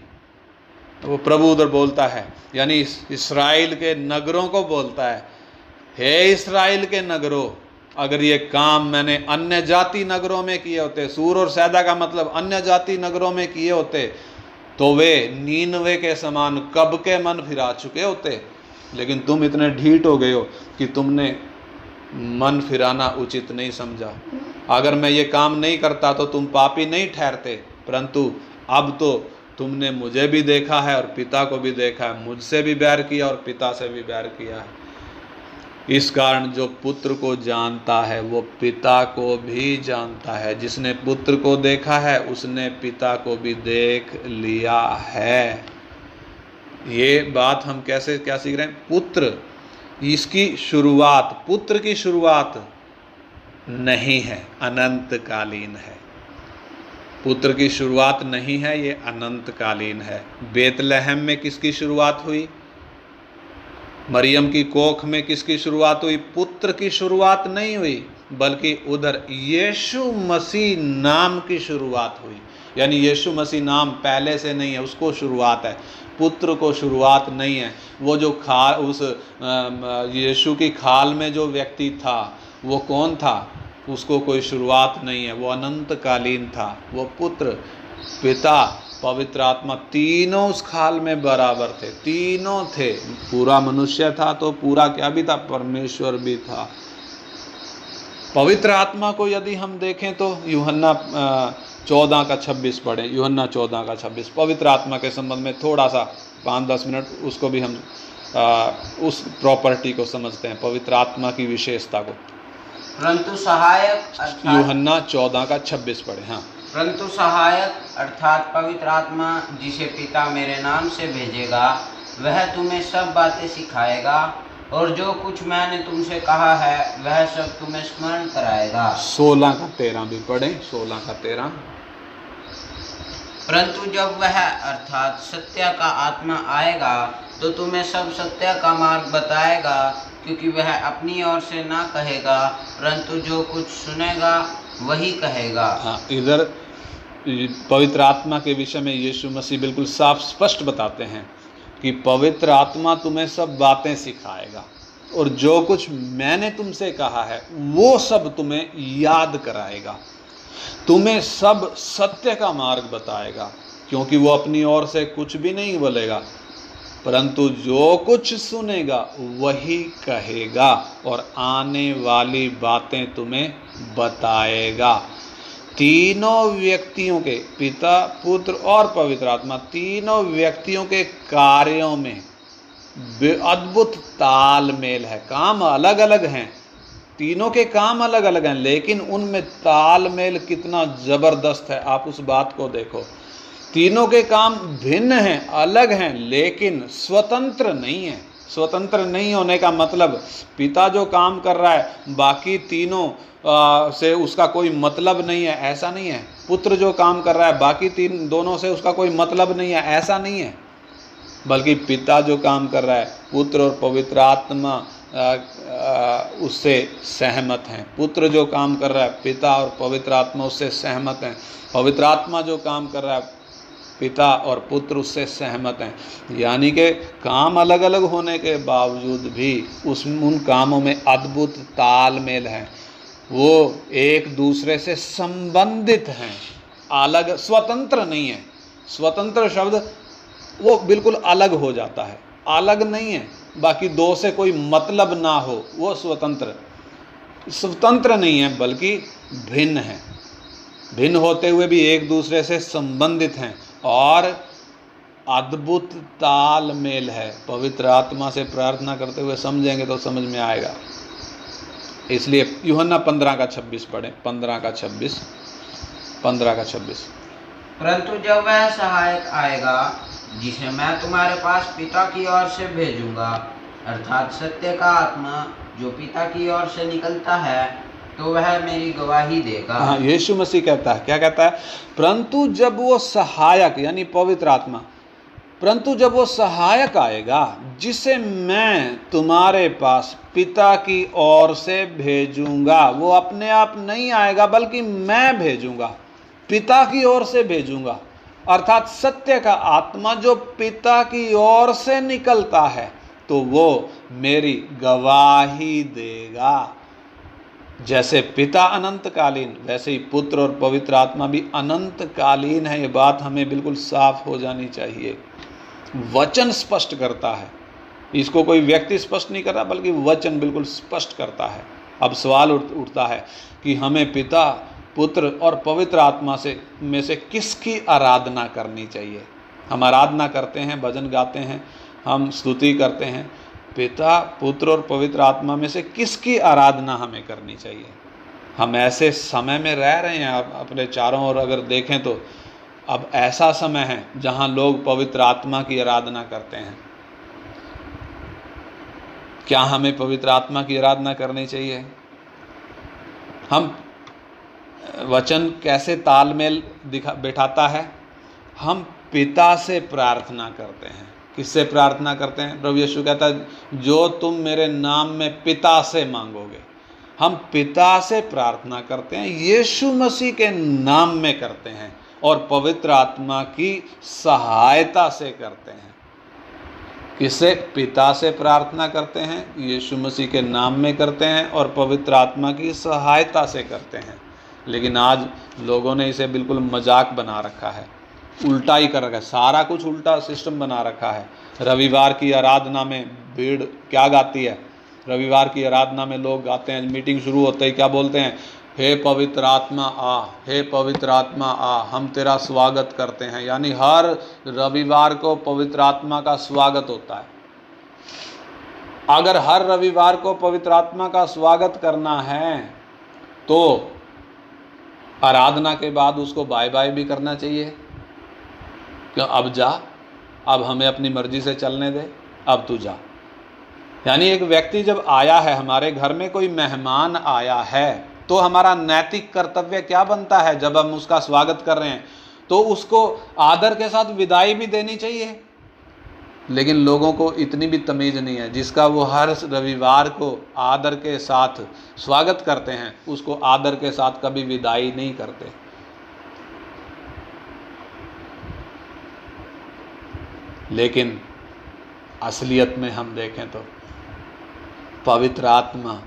वो प्रभु उधर बोलता है, यानी इस्राएल के नगरों को बोलता है, हे इस्राएल के नगरों, अगर ये काम मैंने अन्य जाति नगरों में किए होते, सूर और सैदा का मतलब अन्य जाति नगरों में किए होते, तो वे नीनवे के समान कब के मन फिरा चुके होते। लेकिन तुम इतने ढीठ हो गए हो कि तुमने मन फिराना उचित नहीं समझा। अगर मैं ये काम नहीं करता तो तुम पापी नहीं ठहरते, परंतु अब तो तुमने मुझे भी देखा है और पिता को भी देखा है। मुझसे भी बैर किया और पिता से भी बैर किया है। इस कारण जो पुत्र को जानता है वो पिता को भी जानता है। जिसने पुत्र को देखा है उसने पिता को भी देख लिया है। ये बात हम क्या सीख रहे हैं? पुत्र, इसकी शुरुआत, पुत्र की शुरुआत नहीं है, अनंतकालीन है। पुत्र की शुरुआत नहीं है, ये अनंतकालीन है। बेतलहम में किसकी शुरुआत हुई? मरियम की कोख में किसकी शुरुआत हुई? पुत्र की शुरुआत नहीं हुई, बल्कि उधर यीशु मसीह नाम की शुरुआत हुई। यानी यीशु मसीह नाम पहले से नहीं है, उसको शुरुआत है। पुत्र को शुरुआत नहीं है। वो जो उस यीशु की खाल में जो व्यक्ति था वो कौन था? उसको कोई शुरुआत नहीं है, वो अनंतकालीन था। वो पुत्र, पिता, पवित्र आत्मा तीनों उस खाल में बराबर थे, तीनों थे। पूरा मनुष्य था तो पूरा क्या भी था? परमेश्वर भी था। पवित्र आत्मा को यदि हम देखें तो यूहन्ना 14 का 26 पढ़ें। यूहन्ना 14 का 26 पवित्र आत्मा के संबंध में थोड़ा सा 5-10 मिनट उसको भी हम उस प्रॉपर्टी को समझते हैं, पवित्र आत्मा की विशेषता को। परंतु सहायक यूहन्ना 14 का 26 पढ़े। हाँ, परंतु सहायक अर्थात पवित्र आत्मा जिसे पिता मेरे नाम से भेजेगा वह तुम्हें सब बातें सिखाएगा और जो कुछ मैंने तुमसे कहा है वह सब तुम्हें स्मरण कराएगा। 16 का 13 भी पढ़ें। 16 का 13। परंतु जब वह अर्थात सत्य का आत्मा आएगा तो तुम्हें सब सत्य का मार्ग बताएगा। क्योंकि वह अपनी ओर से ना कहेगा, परंतु जो कुछ सुनेगा वही कहेगा। हाँ, इधर पवित्र आत्मा के विषय में यीशु मसीह बिल्कुल साफ स्पष्ट बताते हैं कि पवित्र आत्मा तुम्हें सब बातें सिखाएगा और जो कुछ मैंने तुमसे कहा है वो सब तुम्हें याद कराएगा, तुम्हें सब सत्य का मार्ग बताएगा, क्योंकि वो अपनी ओर से कुछ भी नहीं बोलेगा, परंतु जो कुछ सुनेगा वही कहेगा और आने वाली बातें तुम्हें बताएगा। तीनों व्यक्तियों के, पिता, पुत्र और पवित्र आत्मा, तीनों व्यक्तियों के कार्यों में अद्भुत तालमेल है। काम अलग अलग हैं, तीनों के काम अलग अलग हैं, लेकिन उनमें तालमेल कितना जबरदस्त है, आप उस बात को देखो। तीनों के काम भिन्न हैं, अलग हैं, लेकिन स्वतंत्र नहीं है। स्वतंत्र नहीं होने का मतलब पिता जो काम कर रहा है बाकी तीनों से उसका कोई मतलब नहीं है, ऐसा नहीं है। पुत्र जो काम कर रहा है बाकी दोनों से उसका कोई मतलब नहीं है, ऐसा नहीं है। बल्कि पिता जो काम कर रहा है, पुत्र और पवित्र आत्मा उससे सहमत हैं। पुत्र जो काम कर रहा है, पिता और पवित्र आत्मा उससे सहमत हैं। पवित्र आत्मा जो काम कर रहा है, पिता और पुत्र उससे सहमत हैं। यानी कि काम अलग अलग होने के बावजूद भी उन कामों में अद्भुत तालमेल है, वो एक दूसरे से संबंधित हैं, अलग, स्वतंत्र नहीं है। स्वतंत्र शब्द वो बिल्कुल अलग हो जाता है, अलग नहीं है, बाकी दो से कोई मतलब ना हो, वो स्वतंत्र नहीं है, बल्कि भिन्न है। भिन्न होते हुए भी एक दूसरे से संबंधित हैं और अद्भुत तालमेल है। पवित्र आत्मा से प्रार्थना करते हुए समझेंगे तो समझ में आएगा। इसलिए यूहन्ना 15:26 पढ़ें, 15:26। परंतु जब वह सहायक आएगा जिसे मैं तुम्हारे पास पिता की ओर से भेजूंगा, अर्थात सत्य का आत्मा जो पिता की ओर से निकलता है, तो वह मेरी गवाही देगा। हाँ, यीशु मसीह कहता है, क्या कहता है? परंतु जब वो सहायक यानी पवित्र आत्मा, परंतु जब वो सहायक आएगा जिसे मैं तुम्हारे पास पिता की ओर से भेजूंगा, वो अपने आप नहीं आएगा बल्कि मैं भेजूंगा, पिता की ओर से भेजूंगा, अर्थात सत्य का आत्मा जो पिता की ओर से निकलता है, तो वो मेरी गवाही देगा। जैसे पिता अनंतकालीन, वैसे ही पुत्र और पवित्र आत्मा भी अनंतकालीन है। ये बात हमें बिल्कुल साफ हो जानी चाहिए। वचन स्पष्ट करता है, इसको कोई व्यक्ति स्पष्ट नहीं कर रहा, बल्कि वचन बिल्कुल स्पष्ट करता है। अब सवाल उठता है कि हमें पिता, पुत्र और पवित्र आत्मा में से किसकी आराधना करनी चाहिए? हम आराधना करते हैं, भजन गाते हैं, हम स्तुति करते हैं। पिता, पुत्र और पवित्र आत्मा में से किसकी आराधना हमें करनी चाहिए? हम ऐसे समय में रह रहे हैं, आप अपने चारों ओर अगर देखें तो अब ऐसा समय है जहां लोग पवित्र आत्मा की आराधना करते हैं। क्या हमें पवित्र आत्मा की आराधना करनी चाहिए? हम वचन कैसे तालमेल बैठाता है? हम पिता से प्रार्थना करते हैं। किससे प्रार्थना करते हैं? प्रभु यीशु कहता है जो तुम मेरे नाम में पिता से मांगोगे। हम पिता से प्रार्थना करते हैं, यीशु मसीह के नाम में करते हैं और पवित्र आत्मा की सहायता से करते हैं। किससे? पिता से प्रार्थना करते हैं, यीशु मसीह के नाम में करते हैं और पवित्र आत्मा की सहायता से करते हैं। लेकिन आज लोगों ने इसे बिल्कुल मजाक बना रखा है, उल्टा ही कर रखा है, सारा कुछ उल्टा सिस्टम बना रखा है। रविवार की आराधना में भीड़ क्या गाती है? रविवार की आराधना में लोग गाते हैं, मीटिंग शुरू होते ही क्या बोलते हैं? हे पवित्र आत्मा आ, हे पवित्र आत्मा आ, हम तेरा स्वागत करते हैं। यानी हर रविवार को पवित्र आत्मा का स्वागत होता है। अगर हर रविवार को पवित्र आत्मा का स्वागत करना है तो आराधना के बाद उसको बाय बाय भी करना चाहिए। क्यों? अब जा, अब हमें अपनी मर्जी से चलने दे, अब तू जा। यानी एक व्यक्ति जब आया है, हमारे घर में कोई मेहमान आया है, तो हमारा नैतिक कर्तव्य क्या बनता है? जब हम उसका स्वागत कर रहे हैं तो उसको आदर के साथ विदाई भी देनी चाहिए। लेकिन लोगों को इतनी भी तमीज़ नहीं है। जिसका वो हर रविवार को आदर के साथ स्वागत करते हैं, उसको आदर के साथ कभी विदाई नहीं करते। लेकिन असलियत में हम देखें तो पवित्र आत्मा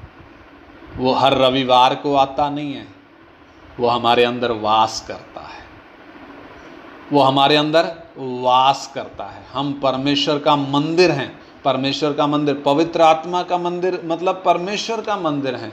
वो हर रविवार को आता नहीं है, वो हमारे अंदर वास करता है। वो हमारे अंदर वास करता है। हम परमेश्वर का मंदिर हैं। परमेश्वर का मंदिर, पवित्र आत्मा का मंदिर मतलब परमेश्वर का मंदिर है।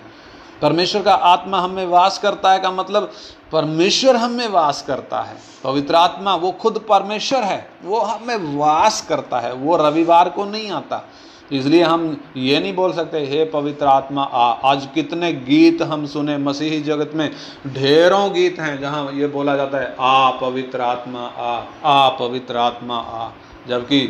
परमेश्वर का आत्मा हम में वास करता है का मतलब परमेश्वर हम में वास करता है। पवित्र आत्मा वो खुद परमेश्वर है, वो हम में वास करता है, वो रविवार को नहीं आता। इसलिए हम ये नहीं बोल सकते हे पवित्र आत्मा आ। आज कितने गीत हम सुने, मसीही जगत में ढेरों गीत हैं जहाँ ये बोला जाता है आ पवित्र आत्मा आ पवित्र आत्मा आ। जबकि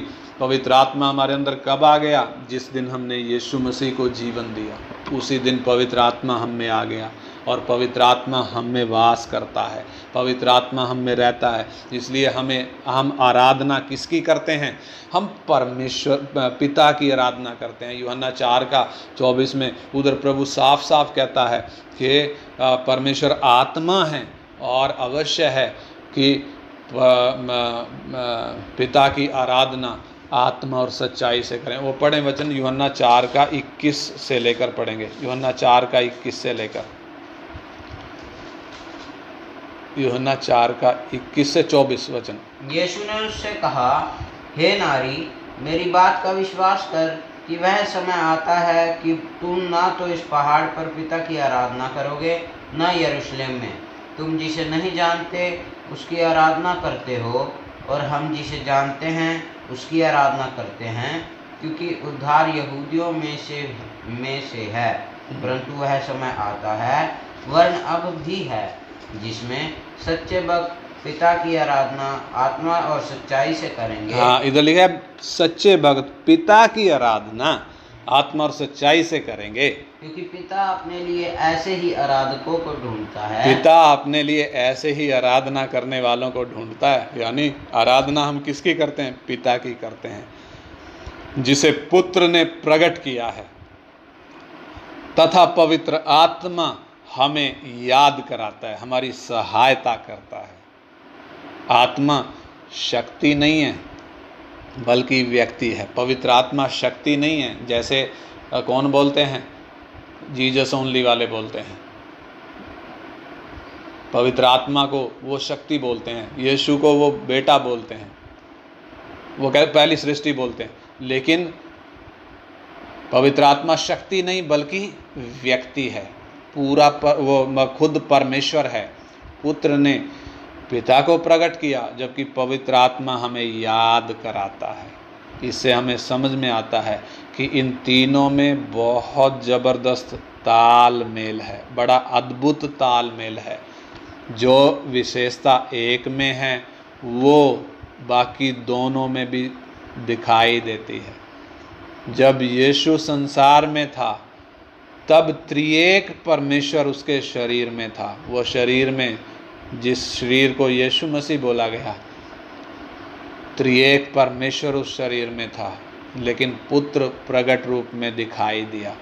पवित्र आत्मा हमारे अंदर कब आ गया? जिस दिन हमने यीशु मसीह को जीवन दिया, उसी दिन पवित्र आत्मा हम में आ गया और पवित्र आत्मा हम में वास करता है, पवित्र आत्मा हम में रहता है। इसलिए हम आराधना किसकी करते हैं? हम परमेश्वर पिता की आराधना करते हैं। यूहन्ना 4:24 में उधर प्रभु साफ साफ कहता है कि परमेश्वर आत्मा है और अवश्य है कि पिता की आराधना आत्मा और सच्चाई से करें। वो पढ़ें वचन यूहन्ना 4:21 से लेकर पढ़ेंगे। यूहन्ना 4:21 से लेकर यूहन्ना 4:21 से 24 वचन। यीशु ने उससे कहा, हे नारी, मेरी बात का विश्वास कर कि वह समय आता है कि तुम ना तो इस पहाड़ पर पिता की आराधना करोगे, न यरूशलेम में। तुम जिसे नहीं जानते उसकी आराधना करते हो, और हम जिसे जानते हैं उसकी आराधना करते हैं, क्योंकि उद्धार यहूदियों में से है। परंतु वह समय आता है, वरन अब भी है, जिसमें सच्चे भक्त पिता की आराधना आत्मा और सच्चाई से करेंगे। हाँ, इधर लिखा है सच्चे भक्त पिता की आराधना आत्मा और सच्चाई से करेंगे, क्योंकि पिता अपने लिए ऐसे ही आराधकों को ढूंढता है। पिता अपने लिए ऐसे ही आराधना करने वालों को ढूंढता है। यानी आराधना हम किसकी करते हैं? पिता की करते हैं, जिसे पुत्र ने प्रकट किया है, तथा पवित्र आत्मा हमें याद कराता है, हमारी सहायता करता है। आत्मा शक्ति नहीं है बल्कि व्यक्ति है। पवित्र आत्मा शक्ति नहीं है, जैसे कौन बोलते हैं? जीसस ओनली वाले बोलते हैं। पवित्र आत्मा को वो शक्ति बोलते हैं, यीशु को वो बेटा बोलते हैं, वो पहली सृष्टि बोलते हैं। लेकिन पवित्र आत्मा शक्ति नहीं बल्कि व्यक्ति है, वो खुद परमेश्वर है। पुत्र ने पिता को प्रकट किया, जबकि पवित्र आत्मा हमें याद कराता है। इससे हमें समझ में आता है कि इन तीनों में बहुत ज़बरदस्त तालमेल है, बड़ा अद्भुत तालमेल है। जो विशेषता एक में है वो बाकी दोनों में भी दिखाई देती है। जब यीशु संसार में था तब त्रिएक परमेश्वर उसके शरीर में था। वो शरीर में, जिस शरीर को यीशु मसीह बोला गया, त्रिएक परमेश्वर उस शरीर में था, लेकिन पुत्र प्रकट रूप में दिखाई दिया।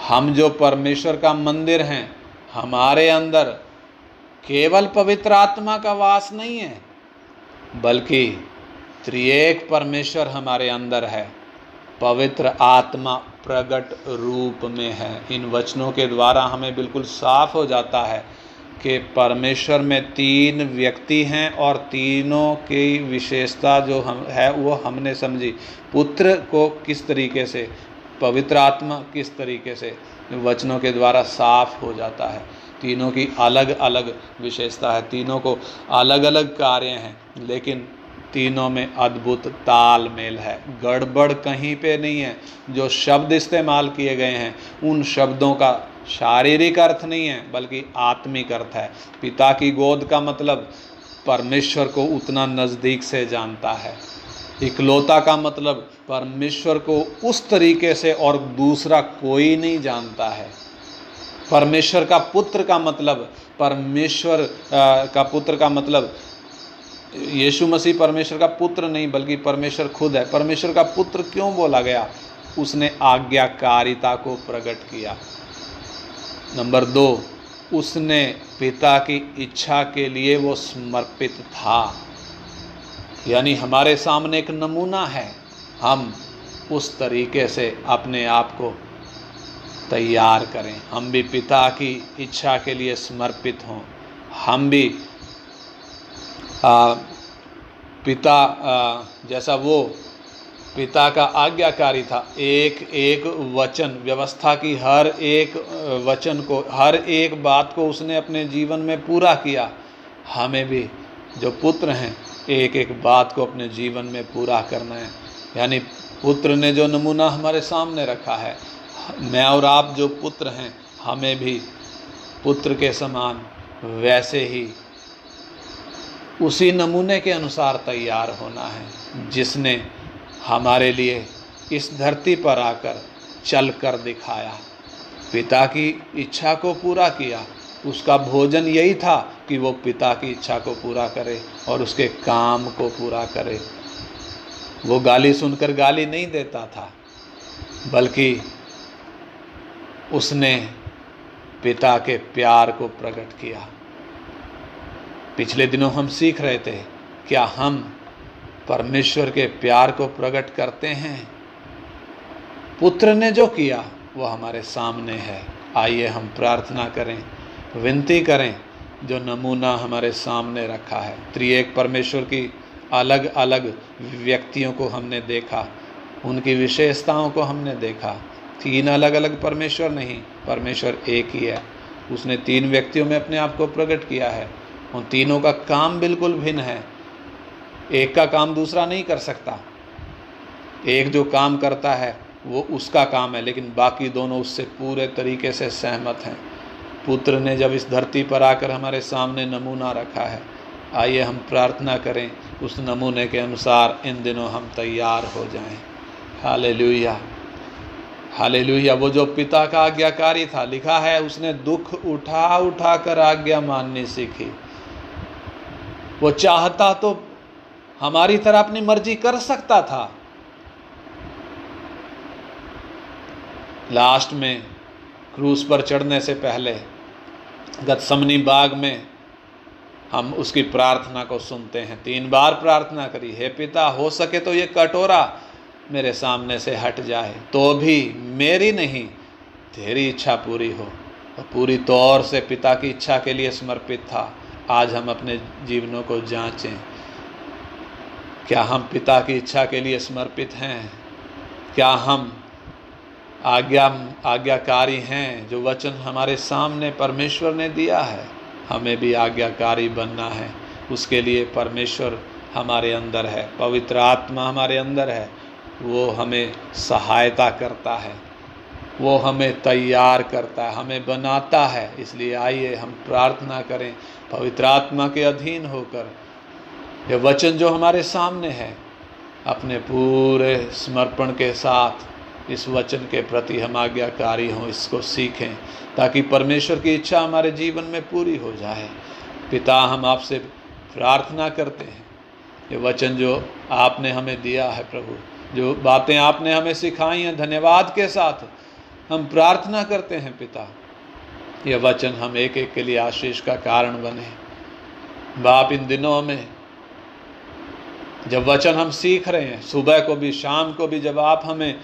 हम जो परमेश्वर का मंदिर हैं, हमारे अंदर केवल पवित्र आत्मा का वास नहीं है बल्कि त्रिएक परमेश्वर हमारे अंदर है। पवित्र आत्मा प्रकट रूप में है। इन वचनों के द्वारा हमें बिल्कुल साफ हो जाता है कि परमेश्वर में तीन व्यक्ति हैं और तीनों की विशेषता जो हम है वो हमने समझी। पुत्र को किस तरीके से, पवित्र आत्मा किस तरीके से, वचनों के द्वारा साफ हो जाता है। तीनों की अलग अलग विशेषता है, तीनों को अलग अलग कार्य हैं, लेकिन तीनों में अद्भुत तालमेल है। गड़बड़ कहीं पे नहीं है। जो शब्द इस्तेमाल किए गए हैं उन शब्दों का शारीरिक अर्थ नहीं है बल्कि आत्मिक अर्थ है। पिता की गोद का मतलब परमेश्वर को उतना नज़दीक से जानता है। इकलौता का मतलब परमेश्वर को उस तरीके से और दूसरा कोई नहीं जानता है। परमेश्वर का पुत्र का मतलब, परमेश्वर का पुत्र का मतलब यीशु मसीह परमेश्वर का पुत्र नहीं बल्कि परमेश्वर खुद है। परमेश्वर का पुत्र क्यों बोला गया? उसने आज्ञाकारिता को प्रकट किया। नंबर 2, उसने पिता की इच्छा के लिए वो समर्पित था। यानी हमारे सामने एक नमूना है, हम उस तरीके से अपने आप को तैयार करें, हम भी पिता की इच्छा के लिए समर्पित हों, हम भी पिता जैसा वो पिता का आज्ञाकारी था, एक एक वचन, व्यवस्था की हर एक वचन को, हर एक बात को उसने अपने जीवन में पूरा किया। हमें भी जो पुत्र हैं एक एक बात को अपने जीवन में पूरा करना है। यानी पुत्र ने जो नमूना हमारे सामने रखा है, मैं और आप जो पुत्र हैं, हमें भी पुत्र के समान वैसे ही उसी नमूने के अनुसार तैयार होना है जिसने हमारे लिए इस धरती पर आकर चल कर दिखाया, पिता की इच्छा को पूरा किया। उसका भोजन यही था कि वो पिता की इच्छा को पूरा करे और उसके काम को पूरा करे। वो गाली सुनकर गाली नहीं देता था, बल्कि उसने पिता के प्यार को प्रकट किया। पिछले दिनों हम सीख रहे थे, क्या हम परमेश्वर के प्यार को प्रकट करते हैं? पुत्र ने जो किया वो हमारे सामने है। आइए हम प्रार्थना करें, विनती करें। जो नमूना हमारे सामने रखा है, त्रिएक परमेश्वर की अलग अलग व्यक्तियों को हमने देखा, उनकी विशेषताओं को हमने देखा। 3 अलग अलग परमेश्वर नहीं, परमेश्वर एक ही है। उसने 3 व्यक्तियों में अपने आप को प्रकट किया है। उन तीनों का काम बिल्कुल भिन्न है। एक का काम दूसरा नहीं कर सकता। एक जो काम करता है वो उसका काम है, लेकिन बाकी दोनों उससे पूरे तरीके से सहमत हैं। पुत्र ने जब इस धरती पर आकर हमारे सामने नमूना रखा है, आइए हम प्रार्थना करें उस नमूने के अनुसार इन दिनों हम तैयार हो जाएं। Hallelujah, hallelujah. वो जो पिता का आज्ञाकारी था, लिखा है उसने दुख उठा उठा कर आज्ञा माननी सीखी। वो चाहता तो हमारी तरह अपनी मर्जी कर सकता था। लास्ट में क्रूस पर चढ़ने से पहले गतसमनी बाग में हम उसकी प्रार्थना को सुनते हैं। 3 बार प्रार्थना करी, हे पिता, हो सके तो ये कटोरा मेरे सामने से हट जाए, तो भी मेरी नहीं तेरी इच्छा पूरी हो। और पूरी तौर से पिता की इच्छा के लिए समर्पित था। आज हम अपने जीवनों को जांचें, क्या हम पिता की इच्छा के लिए समर्पित हैं? क्या हम आज्ञाकारी हैं? जो वचन हमारे सामने परमेश्वर ने दिया है, हमें भी आज्ञाकारी बनना है। उसके लिए परमेश्वर हमारे अंदर है, पवित्र आत्मा हमारे अंदर है, वो हमें सहायता करता है, वो हमें तैयार करता है, हमें बनाता है। इसलिए आइए हम प्रार्थना करें, पवित्र आत्मा के अधीन होकर ये वचन जो हमारे सामने है, अपने पूरे समर्पण के साथ इस वचन के प्रति हम आज्ञाकारी हों, इसको सीखें, ताकि परमेश्वर की इच्छा हमारे जीवन में पूरी हो जाए। पिता, हम आपसे प्रार्थना करते हैं, ये वचन जो आपने हमें दिया है प्रभु, जो बातें आपने हमें सिखाई हैं, धन्यवाद के साथ हम प्रार्थना करते हैं पिता, ये वचन हम एक एक के लिए आशीष का कारण बने। बाप, इन दिनों में जब वचन हम सीख रहे हैं, सुबह को भी शाम को भी जब आप हमें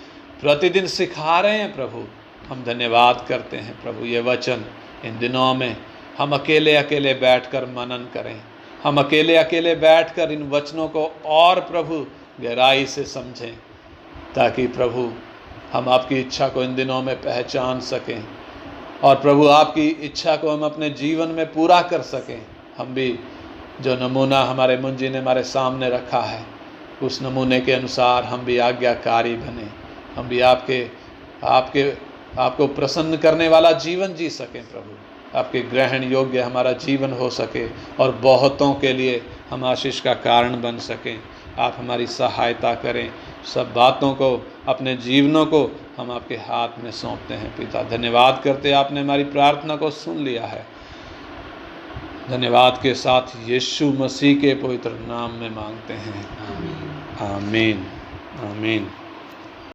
प्रतिदिन सिखा रहे हैं प्रभु, हम धन्यवाद करते हैं प्रभु। ये वचन इन दिनों में हम अकेले अकेले बैठकर मनन करें, हम अकेले अकेले बैठकर इन वचनों को और प्रभु गहराई से समझें, ताकि प्रभु हम आपकी इच्छा को इन दिनों में पहचान सकें और प्रभु आपकी इच्छा को हम अपने जीवन में पूरा कर सकें। हम भी जो नमूना हमारे मुंजी ने हमारे सामने रखा है, उस नमूने के अनुसार हम भी आज्ञाकारी बने, हम भी आपको प्रसन्न करने वाला जीवन जी सकें प्रभु, आपके ग्रहण योग्य हमारा जीवन हो सके और बहुतों के लिए हम आशीष का कारण बन सकें। आप हमारी सहायता करें। सब बातों को, अपने जीवनों को हम आपके हाथ में सौंपते हैं पिता। धन्यवाद करते, आपने हमारी प्रार्थना को सुन लिया है। धन्यवाद के साथ यीशु मसीह के पवित्र नाम में मांगते हैं, आमीन आमीन।